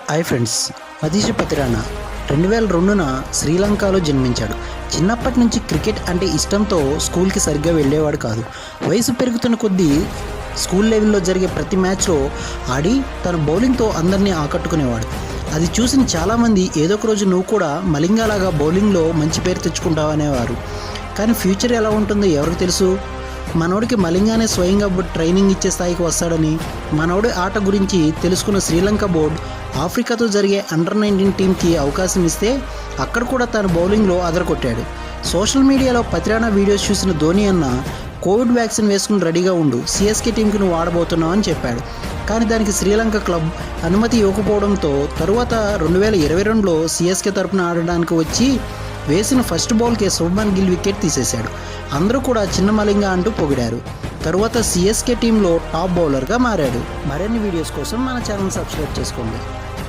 Hi friends, మదీష్ Pathirana 2002న శ్రీలంకలో జన్మించాడు. చిన్నప్పటి నుంచి క్రికెట్ అంటే ఇష్టంతో స్కూల్కి సరిగ్గా వెళ్ళేవాడు కాదు. వయసు పెరుగుతున్న కొద్దీ స్కూల్ లెవెల్లో జరిగే ప్రతి మ్యాచ్లో ఆడి తన బౌలింగ్తో అందరినీ ఆకట్టుకునేవాడు. అది చూసిన చాలామంది ఏదో ఒక రోజు నువ్వు కూడా మలింగాలాగా బౌలింగ్లో మంచి పేరు తెచ్చుకుంటావనేవారు. కానీ ఫ్యూచర్ ఎలా ఉంటుందో ఎవరికి తెలుసు. మనోడికి మలింగానే స్వయంగా ట్రైనింగ్ ఇచ్చే స్థాయికి వస్తాడని మనోడి ఆట గురించి తెలుసుకున్న శ్రీలంక బోర్డు ఆఫ్రికాతో జరిగే అండర్-19 టీంకి అవకాశం ఇస్తే అక్కడ కూడా తన బౌలింగ్లో అదరకొట్టాడు. సోషల్ మీడియాలో పతిరానా వీడియోస్ చూసిన ధోని అన్న కోవిడ్ వ్యాక్సిన్ వేసుకుని రెడీగా ఉండు, సిఎస్కే టీంకి నువ్వు ఆడబోతున్నావు అని చెప్పాడు. కానీ దానికి శ్రీలంక క్లబ్ అనుమతి ఇవ్వకపోవడంతో తరువాత 2022లో సిఎస్కే తరపున ఆడడానికి వచ్చి వేసిన ఫస్ట్ బాల్కే శుభ్మన్ గిల్ వికెట్ తీసేశాడు. అందరూ కూడా చిన్న మలింగా అంటూ పొగిడారు. తరువాత సిఎస్కే టీంలో టాప్ బౌలర్గా మారాడు. మరిన్ని వీడియోస్ కోసం మన ఛానల్ సబ్స్క్రైబ్ చేసుకోండి.